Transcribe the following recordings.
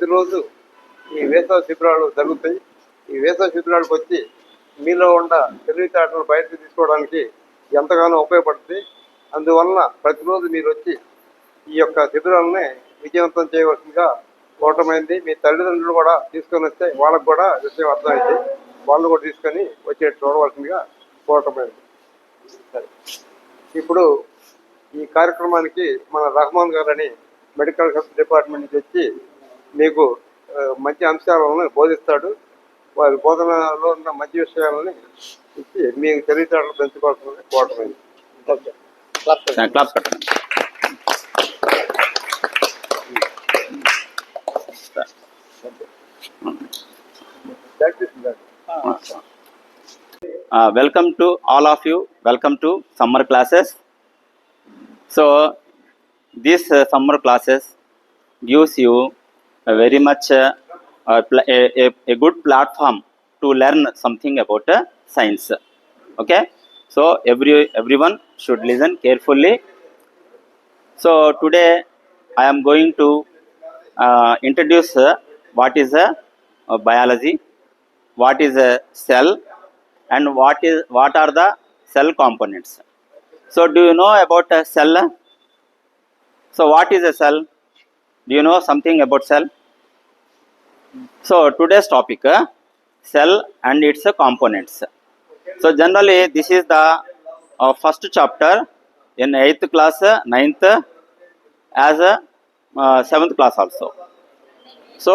ప్రతిరోజు ఈ వేసవి శిబిరాలు జరుగుతాయి. ఈ వేసవి శిబిరాలకు వచ్చి మీలో ఉన్న తెలివితేటలను బయటకు తీసుకోవడానికి ఎంతగానో ఉపయోగపడుతుంది. అందువలన ప్రతిరోజు మీరు వచ్చి ఈ యొక్క శిబిరాలని విజయవంతం చేయవలసిందిగా కోరటమైంది. మీ తల్లిదండ్రులు కూడా తీసుకొని వస్తే వాళ్ళకు కూడా విషయం అర్థమైంది, వాళ్ళు కూడా తీసుకొని వచ్చేట్టు చూడవలసిందిగా కోరటమైంది. సరే, ఇప్పుడు ఈ కార్యక్రమానికి మన రహమాన్ గారని మెడికల్ హెల్త్ డిపార్ట్మెంట్ నుంచి వచ్చి మీకు మంచి అంశాలను బోధిస్తాడు. వారి బోధనలో ఉన్న మంచి విషయాలని ఇచ్చి మీకు తెలివితేటలు పెంచుకోవాల్సింది కోరటమైంది. Welcome to all of you. Welcome to summer classes. So this summer classes gives you a very much a good platform to learn something about science. Okay, so everyone should listen carefully. So today I am going to introduce what is biology, what is a cell, and what are the cell components. So do you know about a cell? So what is a cell? Do you know something about cell? So today's topic, cell and its components. So generally this is the first chapter in 8th class, 9th, as a 7th class also. So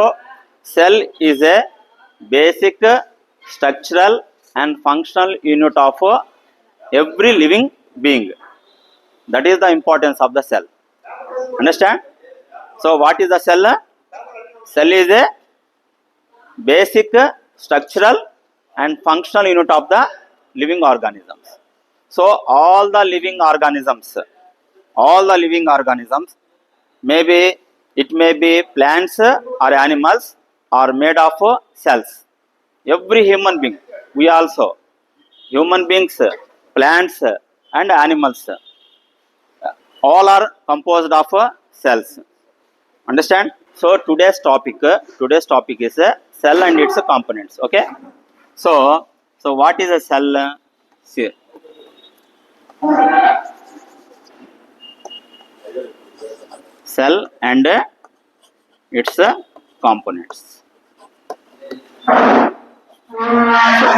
cell is a basic structural and functional unit of every living being. That is the importance of the cell. Understand? So what is the cell? Cell is a basic structural and functional unit of the living organisms. So all the living organisms, maybe it may be plants or animals, are made of cells. Every human being, we also, human beings, plants and animals, all are composed of cells. Understand? So today's topic is cell and its components. Okay, so what is a cell? See, cell and its components. So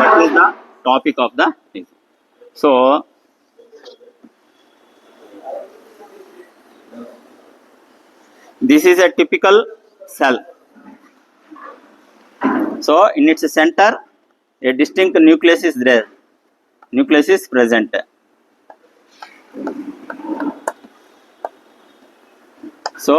that is the topic of the thing. So this is a typical cell. So in its center a distinct nucleus is there. Nucleus is present. So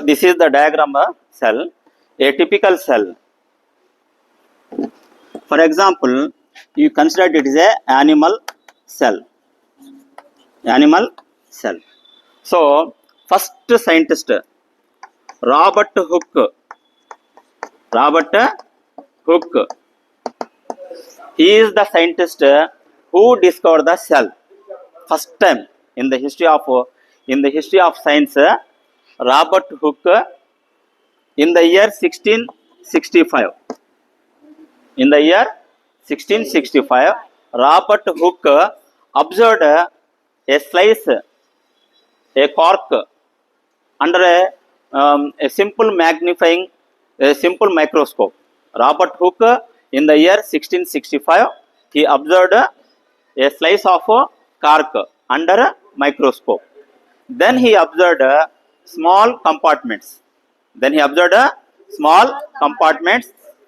this is the diagram of cell. A typical cell. For example, you consider it is a animal cell. Animal cell. So first scientist, Robert Hooke. He is the scientist who discovered the cell. First time in the history of science, Robert Hooke, in the year 1665. In the year 1665, Robert Hooke observed a slice, a cork, under a simple microscope. Robert Hooke, in the year 1665, he observed a slice of cork under a microscope. Then he observed small compartments.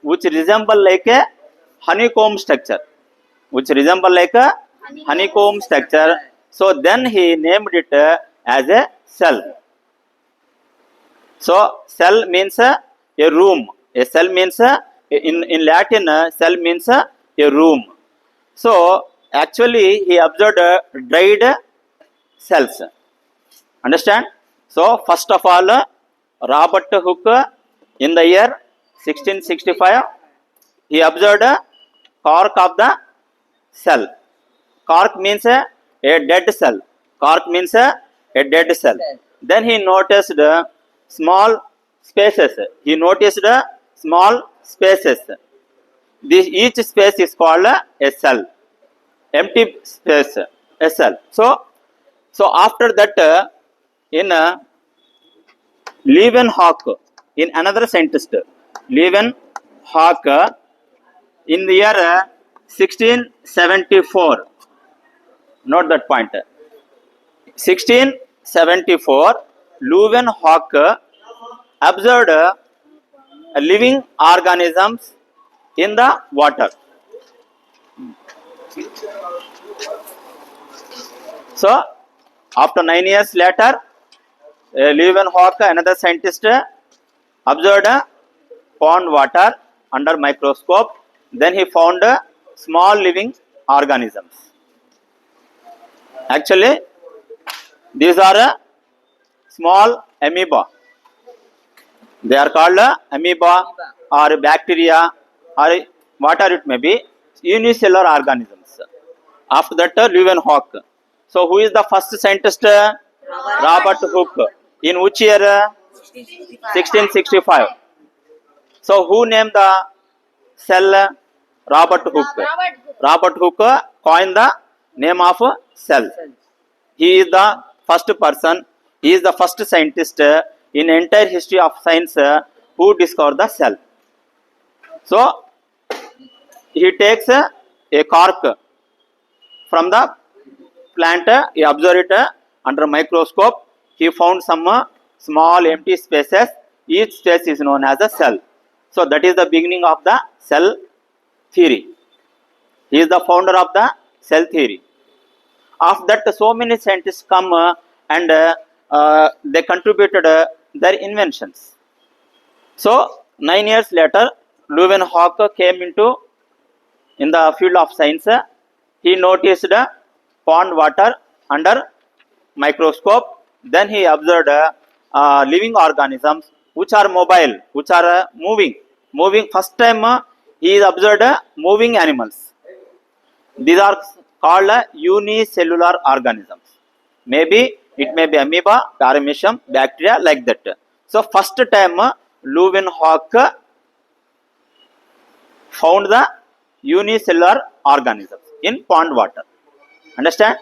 Which resemble like a honeycomb structure. So then he named it as a cell. So cell means a room. A cell means in Latin, cell means a room. So actually he observed dried cells. Understand? So first of all, Robert Hooke in the year 1665 he observed a cork of the cell. Cork means a dead cell. Cork means a dead cell. Then he noticed small spaces. He noticed small spaces. This each space is called a cell. Empty space, a cell. So after that, in Leeuwenhoek, in another scientist, Leeuwenhoek, in the year 1674. Note that point. 1674, Leeuwenhoek observed living organisms in the water. So, after 9 years later, Leeuwenhoek, another scientist, observed pond water under microscope. Then he found small living organisms. Actually, these are small amoeba. They are called amoeba or bacteria or whatever it may be, unicellular organisms. After that, Leeuwenhoek. So, who is the first scientist? Robert Hooke. In which year? 1665. So, who named the cell? Robert Hooke. Robert Hooke coined the name of cell. He is the first person, he is the first scientist in entire history of science who discovered the cell. So, he takes a cork from the plant, he observed it under microscope, he found some small empty spaces, each space is known as a cell. So, that is the beginning of the cell theory. He is the founder of the cell theory. After that, so many scientists come and they contributed their inventions. So 9 years later, Leeuwenhoek came into in the field of science. He noticed pond water under microscope. Then he observed living organisms which are mobile, which are moving. First time he observed moving animals. These are called unicellular organisms. Maybe it may be amoeba, paramecium, bacteria, like that. So first time Leeuwenhoek found the unicellular organisms in pond water. Understand?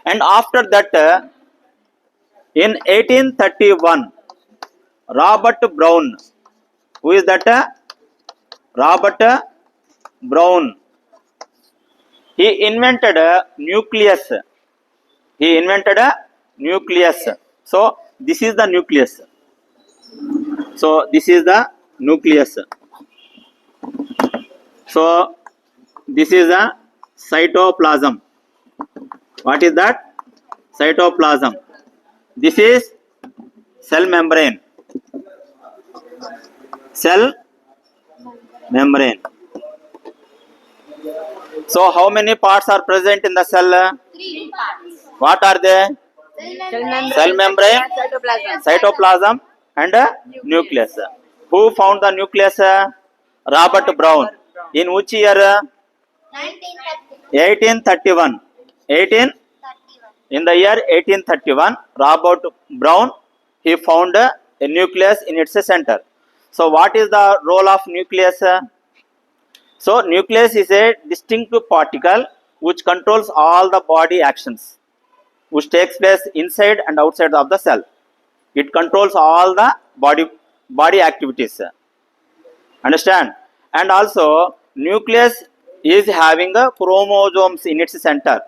And after that, in 1831, Robert Brown. Who is that? Robert Brown. He invented a nucleus. He invented a nucleus. So this is the nucleus. So this is the nucleus. So this is the cytoplasm. What is that? Cytoplasm. This is cell membrane. Cell membrane. So how many parts are present in the cell? 3 parts. What are they? Cell membrane, cytoplasm and nucleus. Who found the nucleus? Robert Brown. In which year? 1931. 1831. In the year 1831, Robert Brown, he found a nucleus in its center. So what is the role of nucleus? So nucleus is a distinctive particle which controls all the body actions, which takes place inside and outside of the cell. It controls all the body activities. Understand? And also nucleus is having a chromosomes in its center.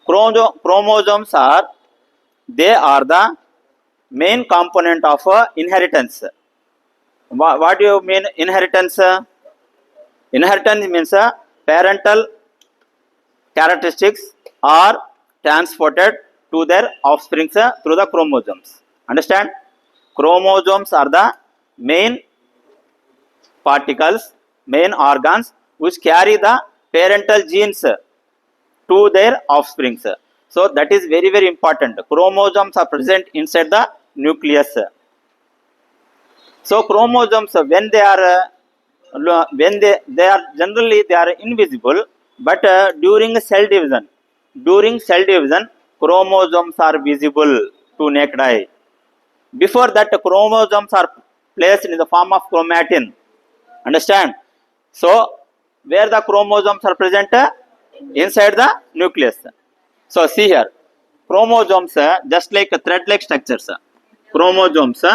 Chromosomes are the main component of inheritance. What do you mean inheritance? Inheritance means parental characteristics are transported to their offspring through the chromosomes. Understand? Chromosomes are the main particles, main organs which carry the parental genes to their offsprings. So that is very very important. Chromosomes are present inside the nucleus. So chromosomes when they are generally they are invisible, but during cell division chromosomes are visible to naked eye. Before that chromosomes are placed in the form of chromatin. Understand? So where the chromosomes are present? Inside the nucleus. So see here, chromosomes just like thread like structures. Chromosomes,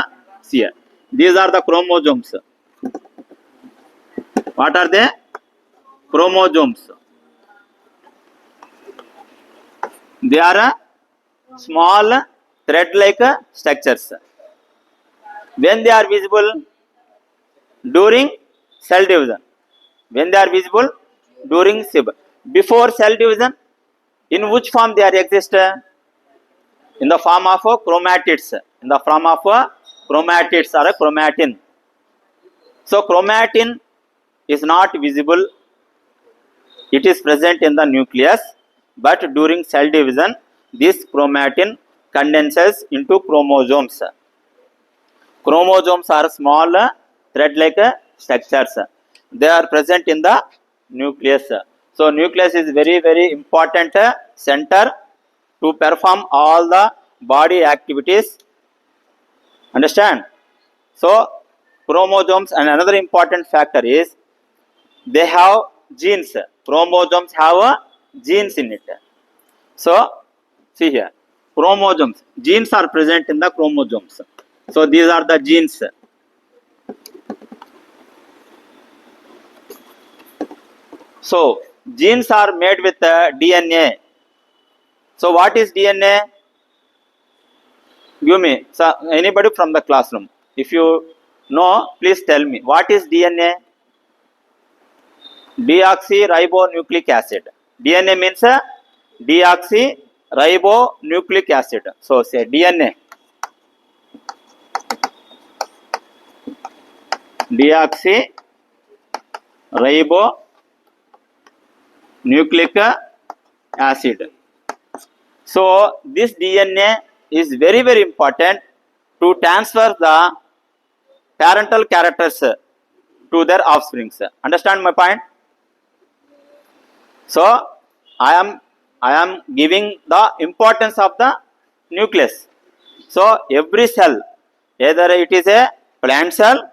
see here, these are the chromosomes. What are they? Chromosomes. They are small thread like structures. When they are visible? During cell division. When they are visible? During cell. Before cell division, in which form they are exist? In the form of chromatids. In the form of chromatids or chromatin. So chromatin is not visible. It is present in the nucleus, but during cell division, this chromatin condenses into chromosomes. Chromosomes are small thread-like structures. They are present in the nucleus. So nucleus is very very important center to perform all the body activities. Understand? So chromosomes, and another important factor is they have genes. Chromosomes have genes in it. So see here, chromosomes, genes are present in the chromosomes. So these are the genes. So genes are made with DNA. So what is DNA? Give me, so anybody from the classroom, if you know, please tell me, what is DNA? Deoxyribonucleic acid. DNA means deoxyribonucleic acid. So say DNA. Deoxyribonucleic acid. So this DNA is very very important to transfer the parental characters to their offsprings. Understand my point? So I am giving the importance of the nucleus. So every cell, either it is a plant cell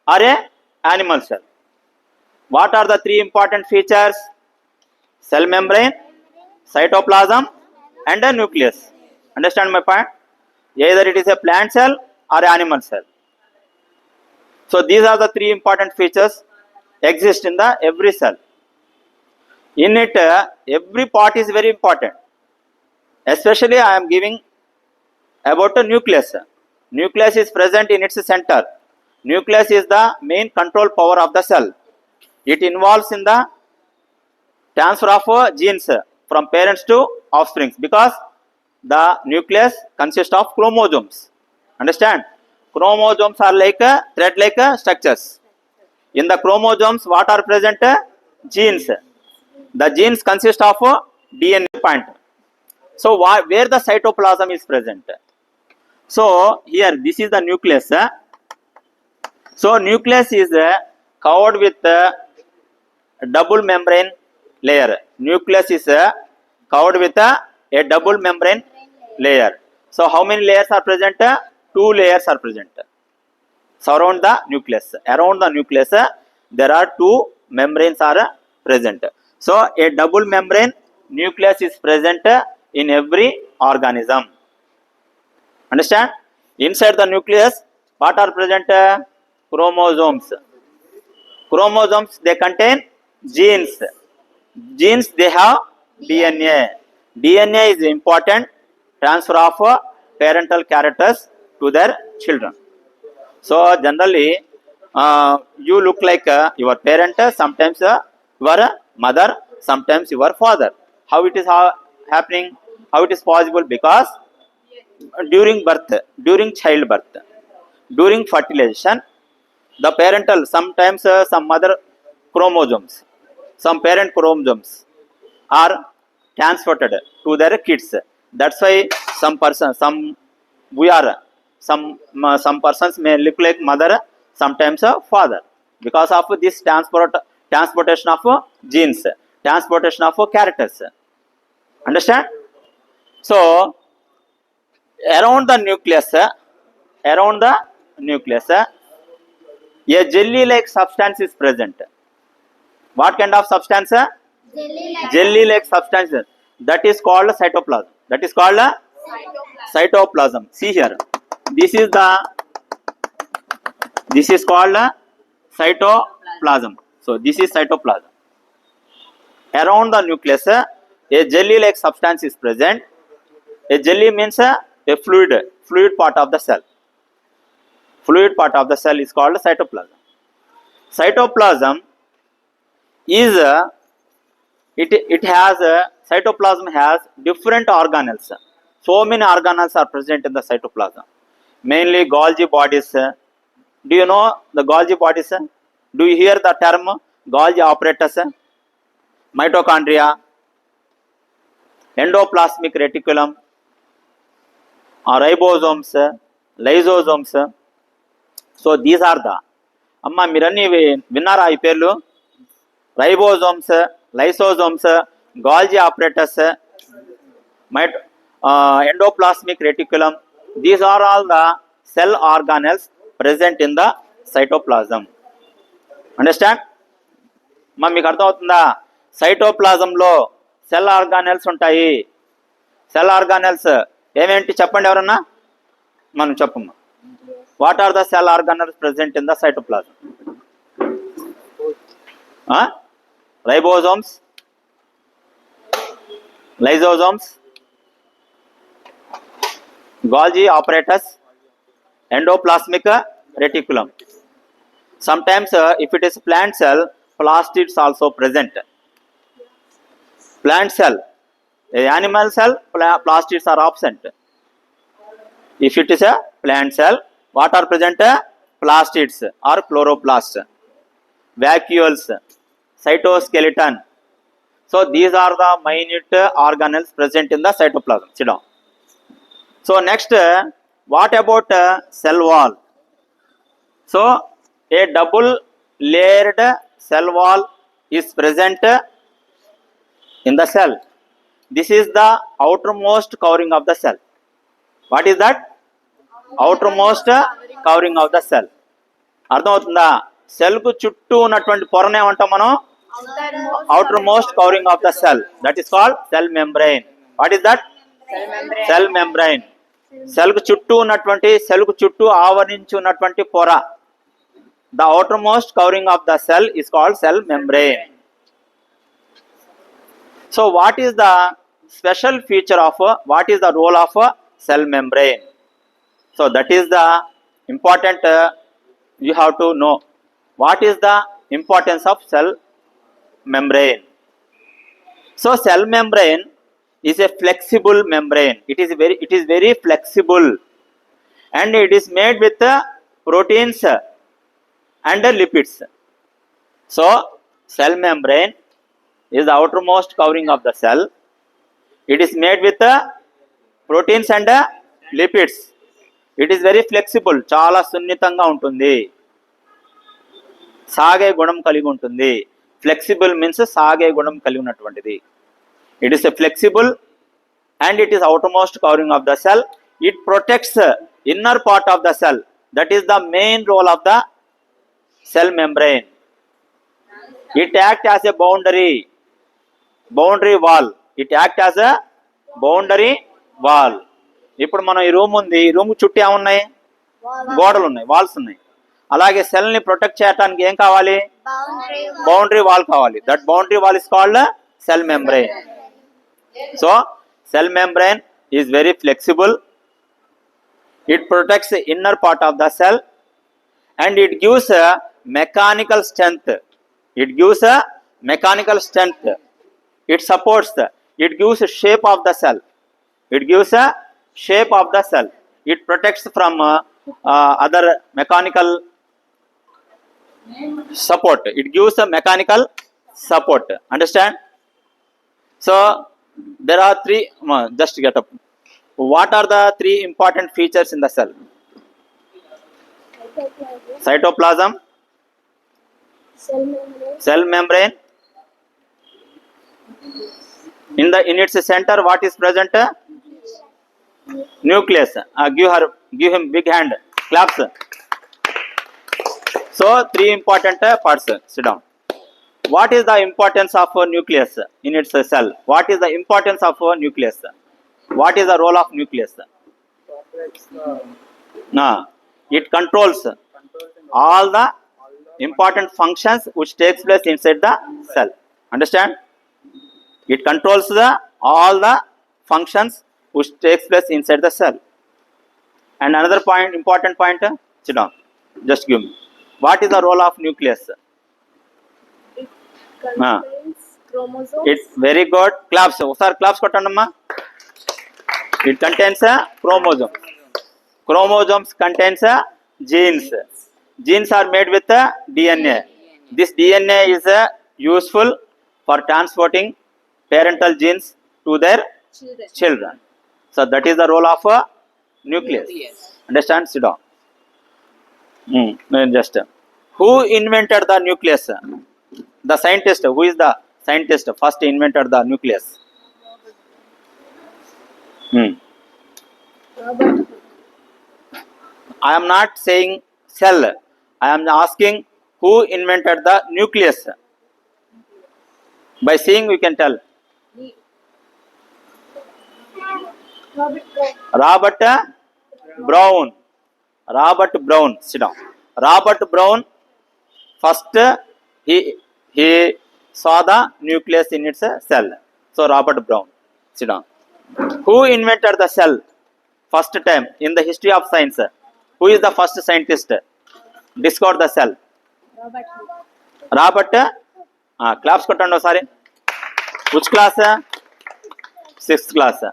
or a animal cell. What are the three important features? Cell membrane, cytoplasm, and a nucleus. Understand my point? Either it is a plant cell or animal cell. So these are the three important features exist in the every cell. In it, every part is very important. Especially I am giving about the nucleus. Nucleus is present in its center. Nucleus is the main control power of the cell. It involves in the transfer of genes from parents to offsprings, because the nucleus consists of chromosomes. Understand? Chromosomes are like thread-like structures. In the chromosomes, what are present? Genes. The genes consist of DNA point. So where the cytoplasm is present? So here this is the nucleus. So nucleus is covered with double membrane layer. Nucleus is covered with a double membrane layer. So how many layers are present? 2 layers are present. Surround the nucleus. Around the nucleus there are 2 membranes are present. So a double membrane nucleus is present in every organism. Understand? Inside the nucleus, what are present? Chromosomes. Chromosomes, they contain genes. Genes, they have DNA. DNA is important transfer of parental characters to their children. So generally, you look like your parent, sometimes your mother, sometimes your father. How it is happening? How it is possible? Because during birth, during childbirth, during fertilization, The parental, sometimes some mother chromosomes, some parent chromosomes are transported to their kids. That's why some person, some persons may look like mother, sometimes a father, because of this transportation of genes, transportation of characters. Understand? So around the nucleus, a jelly-like substance is present. What kind of substance? Jelly-like substance. That is called cytoplasm. That is called cytoplasm. See here. This is called cytoplasm. So this is cytoplasm. Around the nucleus, a jelly-like substance is present. A jelly means a fluid part of the cell. Fluid part of the cell is called cytoplasm. Cytoplasm is cytoplasm has different organelles. So many organelles are present in the cytoplasm. Mainly Golgi bodies. Do you know the Golgi bodies? Do you hear the term Golgi apparatus? Mitochondria, endoplasmic reticulum, ribosomes, lysosomes. So these are the అమ్మ మీరన్నీ విన్నారా ఈ పేర్లు? Ribosomes, lysosomes, Golgi apparatus, endoplasmic reticulum. These are all the cell organelles present in the cytoplasm. Understand? మా మీకు అర్థమవుతుందా? సైటోప్లాజంలో cell organelles ఉంటాయి. Cell organelles ఏమేంటి చెప్పండి ఎవరన్నా? మనం చెప్పమ్మా. What are the cell organelles present in the cytoplasm? Ribosomes, lysosomes, Golgi apparatus, endoplasmic reticulum. Sometimes if it is plant cell, plastids also present. Plant cell, animal cell, plastids are absent. If it is a plant cell, what are present? Plastids or chloroplasts, vacuoles, cytoskeleton. So these are the minute organelles present in the cytoplasm. Sit down. So next, what about cell wall? So a double layered cell wall is present in the cell. This is the outermost covering of the cell. What is that? Outermost covering of the cell. అర్థమవుతుందా? Cell కు చుట్టూ ఉన్నటువంటి పొరనే ఏమంటాం మనం? outermost covering of the cell. That is called cell membrane. What is that? Cell membrane. Cell కు చుట్టూ ఆవరించి ఉన్నటువంటి పొర. The outermost covering of the cell is called cell membrane. So what is the special feature of, what is the role of cell membrane? So that is the important, you have to know. What is the importance of cell membrane? So cell membrane is a flexible membrane. It is very flexible, and it is made with proteins and lipids. So cell membrane is the outermost covering of the cell. It is made with proteins and lipids. It is very flexible. చాలా సున్నితంగా ఉంటుంది. సాగే గుణం కలిగి ఉంటుంది. Flexible means సాగే గుణం కలిగి ఉన్నటువంటిది. It is a flexible and it is outermost covering of the cell. It protects inner part of the cell. That is the main role of the cell membrane. It acts as a boundary wall. It acts as a boundary wall. ఇప్పుడు మనం ఈ room ఉంది. ఈ room చుట్టూ ఏమున్నాయి? గోడలు ఉన్నాయి, walls ఉన్నాయి. అలాగే సెల్ ని ప్రొటెక్ట్ చేయడానికి ఏం కావాలి? బౌండరీ వాల్ కావాలి. That boundary wall is called cell membrane. So cell membrane is very flexible. It protects the inner part of the cell, and it gives a mechanical strength. It supports it gives a shape of the cell. It protects from other mechanical support. It gives a mechanical support. Understand? So there are three. Just get up. What are the three important features in the cell? Cytoplasm, cell membrane. In its center, what is present? Nucleus. Give him big hand. Claps. So three important parts. Sit down. What is the importance of a nucleus in its cell? What is the importance of a nucleus? What is the role of nucleus? It controls all the important functions which takes place inside the cell. Understand? It controls all the functions which takes place inside the cell. And another point, important point, sit down. Just give me. What is the role of nucleus? It contains chromosomes. It's very good. Claps. Sir, claps kottandamma. It contains a chromosome. Chromosomes contains genes. Genes are made with DNA. This DNA is useful for transporting parental genes to their children. So that is the role of a nucleus. Understand? Sit down. Just who invented the nucleus? The scientist. Who is the scientist first invented the nucleus? Robert. I am not saying cell. I am asking who invented the nucleus. By seeing we can tell. Robert. Robert Brown. Robert Brown. Sit down. Robert Brown first he saw the nucleus in its cell. So Robert Brown. Sit down. Who invented the cell first time in the history of science? Who is the first scientist discovered the cell? Robert. Robert. Claps kottandi osari. Which class? 6th class.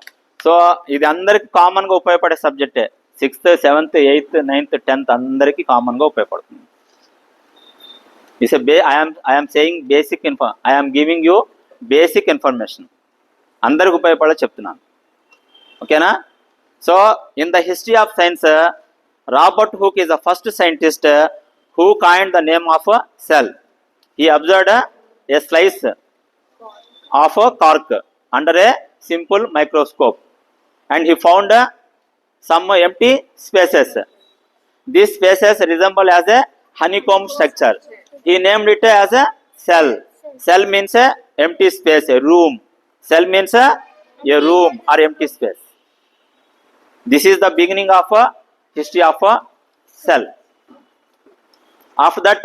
So ఇది అందరికి కామన్గా ఉపయోగపడే సబ్జెక్టే. 6th, 7th, 8th, 9th, 10th అందరికీ కామన్గా ఉపయోగపడుతుంది. It's I am saying basic I am giving you basic information. అందరికి ఉపయోగపడే చెప్తున్నాను. ఓకేనా? So in the history of science, Robert Hooke is the first scientist who coined the name of a cell. He observed a slice of a cork under a simple microscope and he found some empty spaces. These spaces resemble as a honeycomb structure. He named it as a cell. Cell means a empty space, a room. Cell means a room or empty space. This is the beginning of a history of a cell. After that,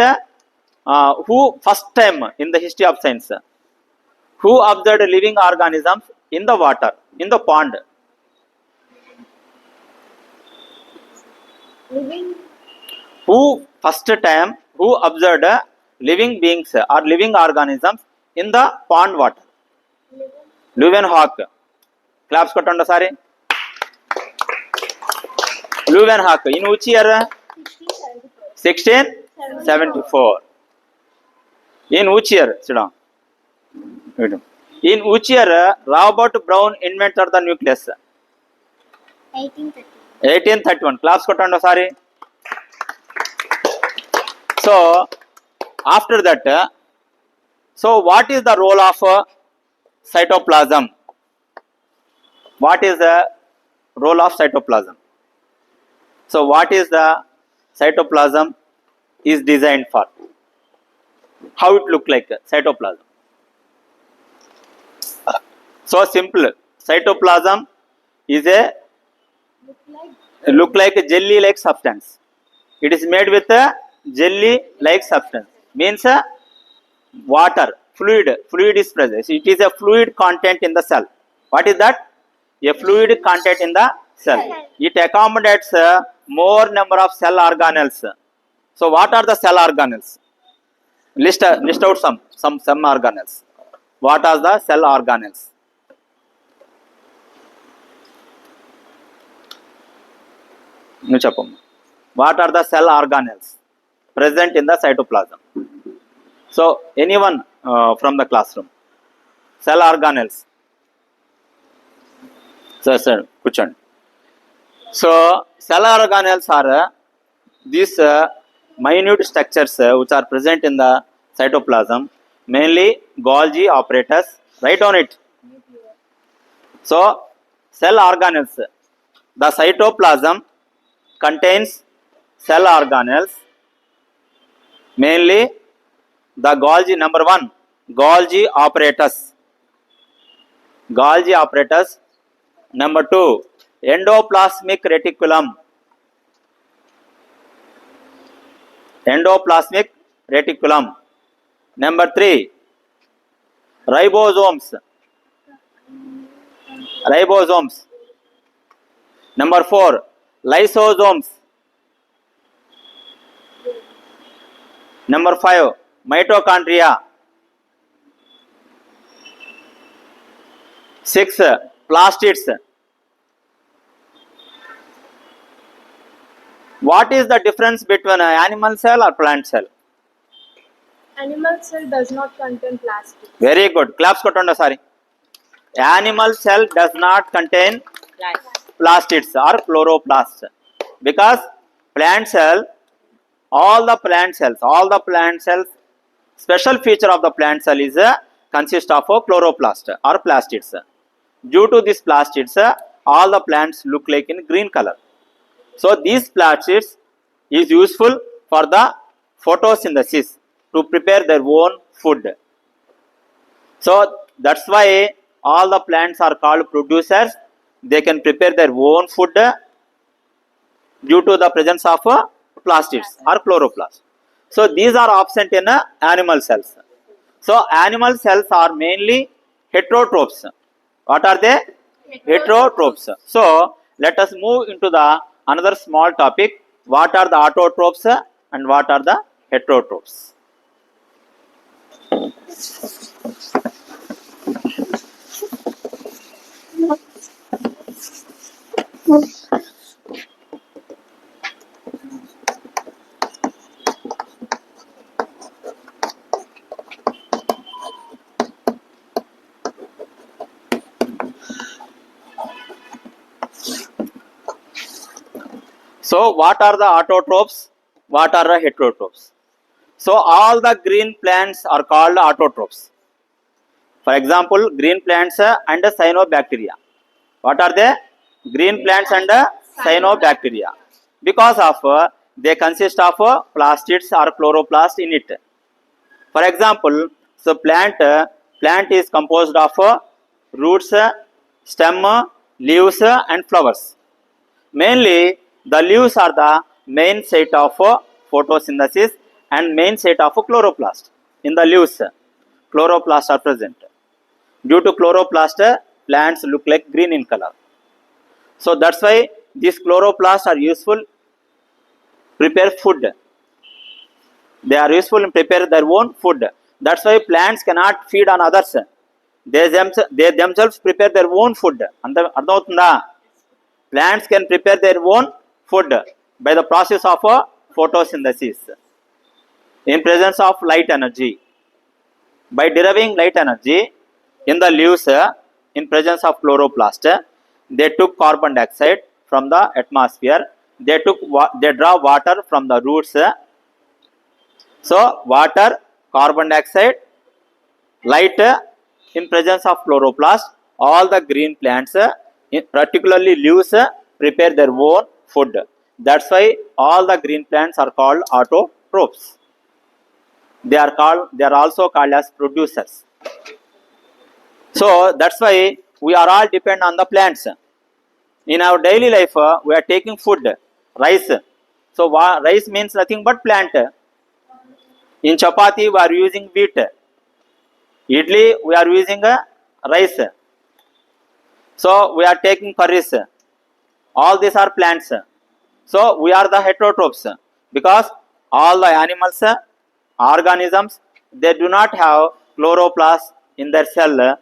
who first time in the history of science, who observed living organisms in the water, in the pond? Living. Who first time who observed living beings or living organisms in the pond water? Leeuwenhoek. Claps kottandi osari. Leeuwenhoek. In which year? 1674. In which year? Sit down. In which year Robert Brown invented the nucleus? 1830. 1831. Claps kottandi osari. So after that, so what is the role of cytoplasm? What is the role of cytoplasm? So what is the cytoplasm is designed for? How it look like cytoplasm? So simple. Cytoplasm is a look like a jelly like substance. It is made with a jelly like substance. Means water, fluid is present. It is a fluid content in the cell. What is that? A fluid content in the cell. It accommodates more number of cell organelles. So what are the cell organelles? List out some organelles. What are the cell organelles? Nu cheppamma. What are the cell organelles? present in the cytoplasm. So anyone from the classroom, cell organelles. Sir, కూర్చోండి. So cell organelles are these minute structures which are present in the cytoplasm, mainly Golgi apparatus. Write on it. So cell organelles, the cytoplasm contains cell organelles, mainly the Golgi, number 1, Golgi apparatus. Golgi apparatus. Number 2, endoplasmic reticulum. Endoplasmic reticulum. Number 3, ribosomes. Ribosomes. Number 4, lysosomes. Number 5, mitochondria. 6, plastids. What is the difference between an animal cell or plant cell? Animal cell does not contain plastic. Very good. Claps kottanda sorry. Animal cell does not contain plastids or chloroplasts, because plant cell, all the plant cells, special feature of the plant cell is consist of a chloroplast or plastids. Due to this plastids, all the plants look like in green color. So these plastids is useful for the photosynthesis, to prepare their own food. So that's why all the plants are called producers. They can prepare their own food due to the presence of plastids or chloroplasts. So these are absent in animal cells. So animal cells are mainly heterotrophs. What are they? Heterotrophs. So let us move into the another small topic. What are the autotrophs and what are the heterotrophs? So what are the autotrophs? What are the heterotrophs? So all the green plants are called autotrophs. For example, green plants and cyanobacteria. What are they? Green plants and cyanobacteria. Because of they consist of plastids or chloroplasts in it. For example, so plant is composed of roots, stem, leaves and flowers. Mainly the leaves are the main site of photosynthesis and main site of chloroplast. In the leaves, chloroplasts are present. Due to chloroplast, plants look like green in color. So that's why these chloroplasts are useful prepare food. They are useful in prepare their own food. That's why plants cannot feed on others. They themselves prepare their own food. Plants can prepare their own food by the process of photosynthesis in presence of light energy. By deriving light energy in the leaves in presence of chloroplast, they took carbon dioxide from the atmosphere. They draw water from the roots. So water, carbon dioxide, light in presence of chloroplast, all the green plants, particularly leaves, prepare their own food. That's why all the green plants are called autotrophs. They are also called as producers. So that's why we are all depend on the plants. In our daily life, we are taking food, rice. So rice means nothing but plant. In chapati, we are using wheat. Idli, we are using rice. So we are taking curries. All these are plants. So we are the heterotrophs, because all the animals, organisms, they do not have chloroplast in their cell.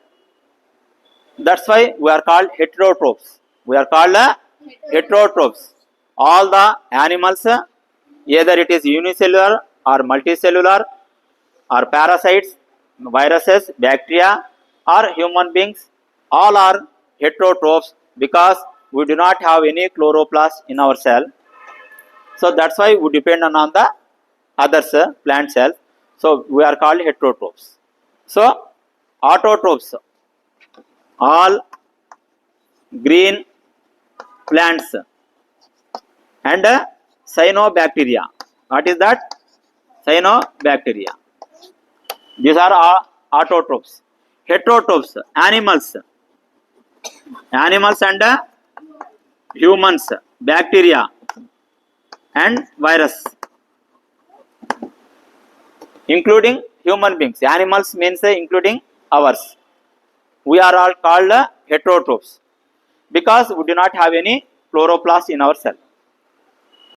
That's why we are called heterotrophs. We are called heterotrophs. All the animals, either it is unicellular or multicellular or parasites, viruses, bacteria or human beings, all are heterotrophs because we do not have any chloroplast in our cell. So that's why we depend on the others plant cells. So we are called heterotrophs. So autotrophs, all green plants, and cyanobacteria. What is that? Cyanobacteria. These are all autotrophs. Heterotrophs, animals and humans, bacteria and virus, including human beings. Animals means including ours. We are all called heterotrophs because we do not have any chloroplast in our cell.